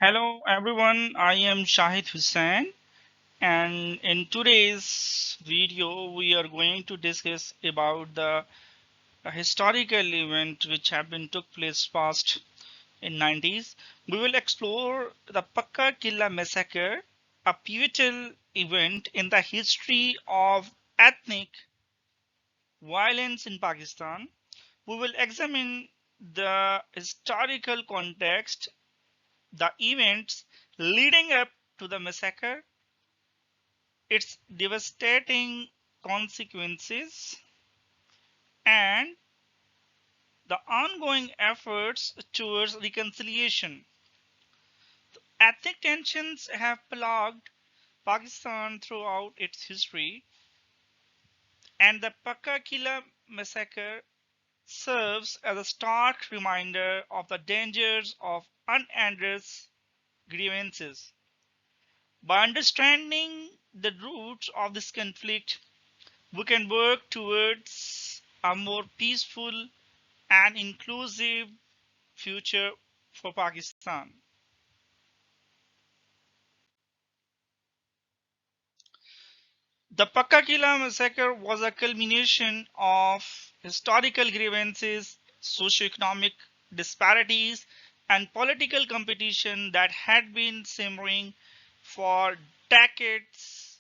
Hello everyone, I am Shahid Hussain, and in today's video we are going to discuss about the historical event which have been took place past in 90s. We will explore the Pucca Qila Massacre, a pivotal event in the history of ethnic violence in Pakistan. We will examine the historical context, the events leading up to the massacre, its devastating consequences, and the ongoing efforts towards reconciliation. Ethnic tensions have plagued Pakistan throughout its history, and the Pucca Qila massacre serves as a stark reminder of the dangers of unaddressed grievances. By understanding the roots of this conflict, we can work towards a more peaceful and inclusive future for Pakistan. The Pucca Qila massacre was a culmination of historical grievances, socio-economic disparities, and political competition that had been simmering for decades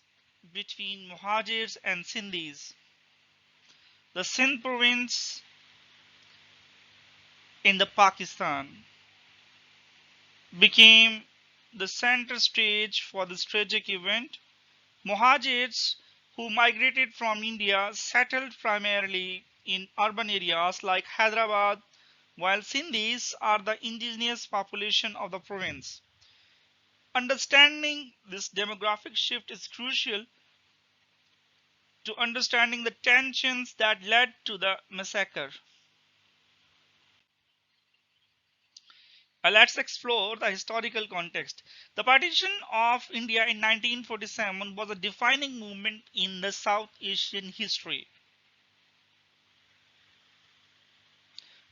between Muhajirs and Sindhis. The Sindh province in the Pakistan became the center stage for this tragic event. Muhajirs who migrated from India settled primarily in urban areas like Hyderabad, while Sindhis are the indigenous population of the province. Understanding this demographic shift is crucial to understanding the tensions that led to the massacre. Let's explore the historical context. The partition of India in 1947 was a defining moment in the South Asian history.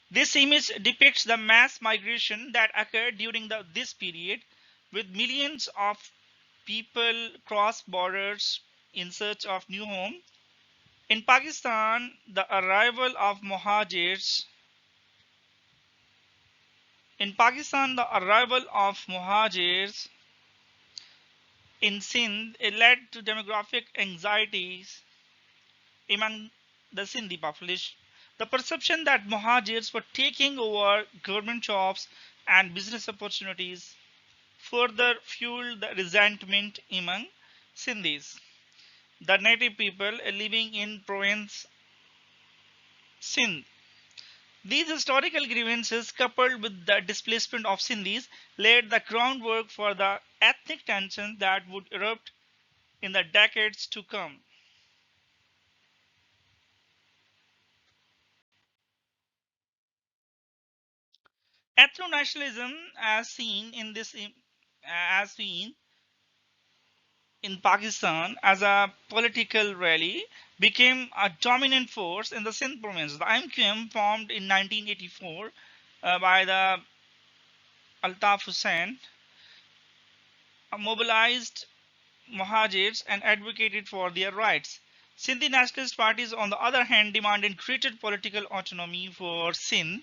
This image depicts the mass migration that occurred during this period, with millions of people cross borders in search of new homes. In Pakistan, the arrival of Muhajirs in Sindh, it led to demographic anxieties among the Sindhi population. The perception that Muhajirs were taking over government jobs and business opportunities further fueled the resentment among Sindhis, the native people living in province Sindh. These historical grievances, coupled with the displacement of Sindhis, laid the groundwork for the ethnic tensions that would erupt in the decades to come. Ethno-nationalism, as seen in Pakistan as a political rally, became a dominant force in the Sindh province. The IMQM, formed in 1984 by the Altaf Hussain, mobilized Muhajirs and advocated for their rights. Sindhi nationalist parties, on the other hand, demanded greater political autonomy for Sindh.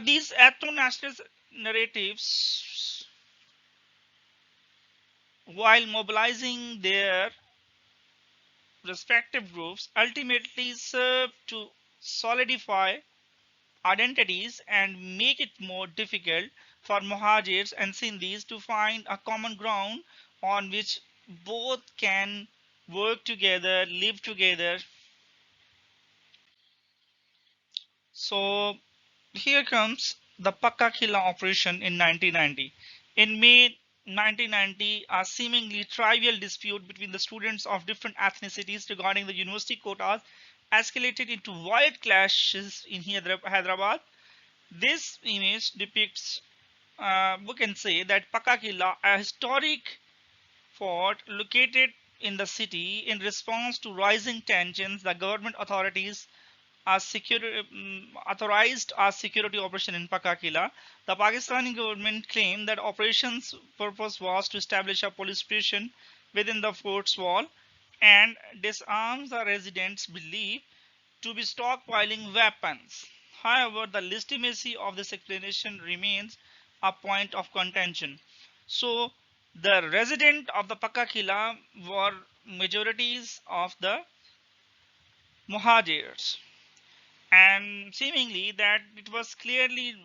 These ethno-nationalist narratives, while mobilizing their respective groups, ultimately serve to solidify identities and make it more difficult for Muhajirs and Sindhis to find a common ground on which both can work together, live together. So here comes the Pucca Qila operation in 1990. In May 1990, a seemingly trivial dispute between the students of different ethnicities regarding the university quotas escalated into violent clashes in Hyderabad. This image depicts, we can say that Pucca Qila, a historic fort located in the city. In response to rising tensions, the government authorities authorized a security operation in Pucca Qila. The Pakistani government claimed that operation's purpose was to establish a police station within the fort's wall and disarm the residents believed to be stockpiling weapons. However, the legitimacy of this explanation remains a point of contention. So, the residents of the Pucca Qila were majorities of the Muhajirs, and seemingly that it was clearly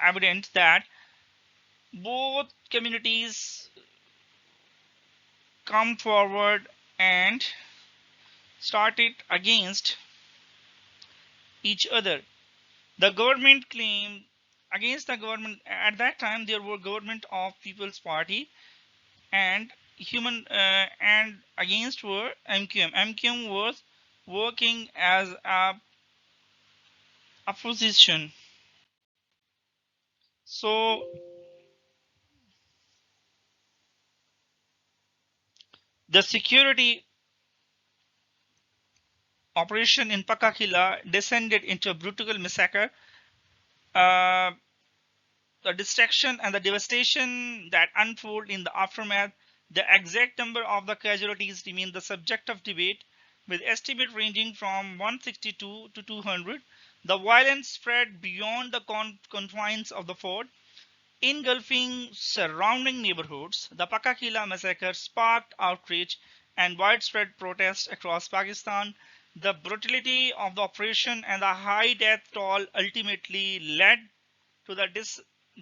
evident that both communities come forward and started against each other. The government claimed against the government at that time. There were government of People's Party and human and against were MQM. MQM was working as a opposition. So the security operation in Pucca Qila descended into a brutal massacre. Uh, the destruction and the devastation that unfold in the aftermath, the exact number of the casualties remain the subject of debate, with estimates ranging from 162 to 200. The violence spread beyond the confines of the fort, engulfing surrounding neighborhoods. The Pucca Qila massacre sparked outrage and widespread protest across Pakistan. The brutality of the operation and the high death toll ultimately led to the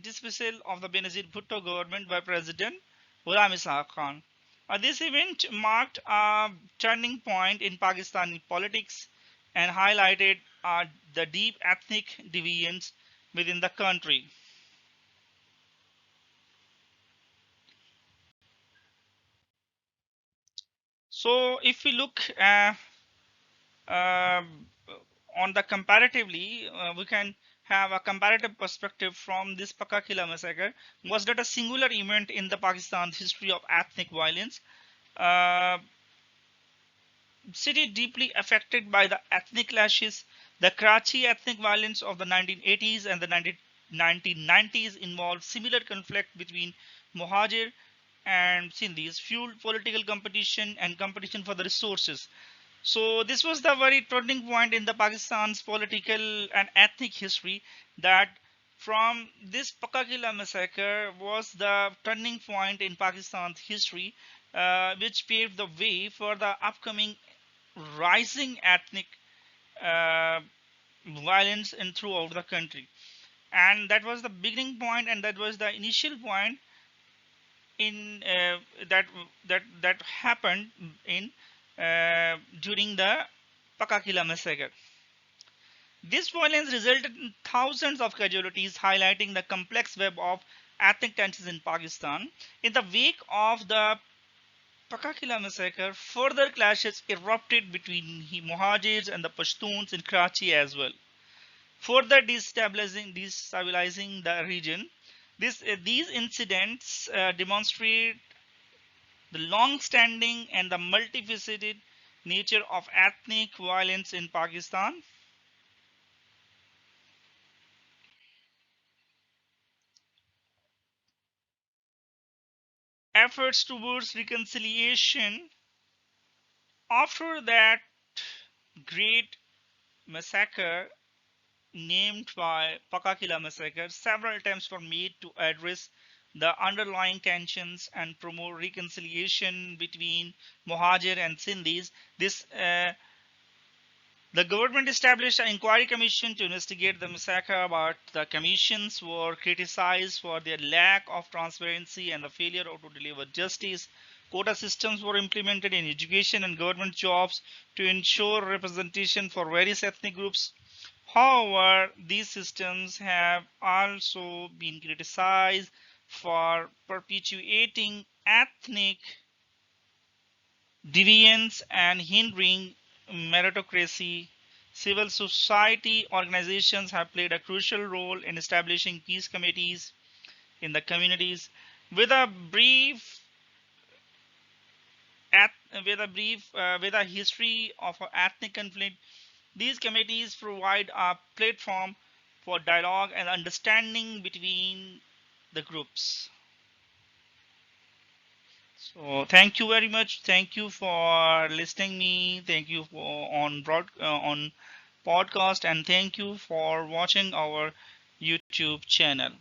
dismissal of the Benazir Bhutto government by President Ghulam Ishaq Khan. This event marked a turning point in Pakistani politics and highlighted the deep ethnic divisions within the country. So, if we look uh, on the comparatively, we can have a comparative perspective from this Pucca Qila massacre. Was not a singular event in the Pakistan's history of ethnic violence. Uh, City deeply affected by the ethnic clashes. The Karachi ethnic violence of the 1980s and the 1990s involved similar conflict between Muhajir and Sindhis, fueled political competition and competition for the resources. So this was the very turning point in the Pakistan's political and ethnic history, that from this Pucca Qila massacre was the turning point in Pakistan's history, which paved the way for the upcoming rising ethnic uh, violence in throughout the country. And that was the beginning point, and that was the initial point in that happened in during the Pucca Qila massacre. This violence resulted in thousands of casualties, highlighting the complex web of ethnic tensions in Pakistan. In the wake of the Pucca Qila massacre, further clashes erupted between Muhajirs and the Pashtuns in Karachi as well, further destabilizing the region. These incidents demonstrate the long-standing and the multifaceted nature of ethnic violence in Pakistan. Efforts towards reconciliation after that great massacre named by Pucca Qila massacre, several attempts were made to address the underlying tensions and promote reconciliation between Muhajir and Sindhis. The government established an inquiry commission to investigate the massacre, but the commissions were criticized for their lack of transparency and the failure to deliver justice. Quota systems were implemented in education and government jobs to ensure representation for various ethnic groups. However, these systems have also been criticized for perpetuating ethnic deviance and hindering meritocracy. Civil society organizations have played a crucial role in establishing peace committees in the communities. With a brief with a history of ethnic conflict. These committees provide a platform for dialogue and understanding between the groups. So thank you very much. Thank you for listening me. Thank you for on podcast, and thank you for watching our YouTube channel.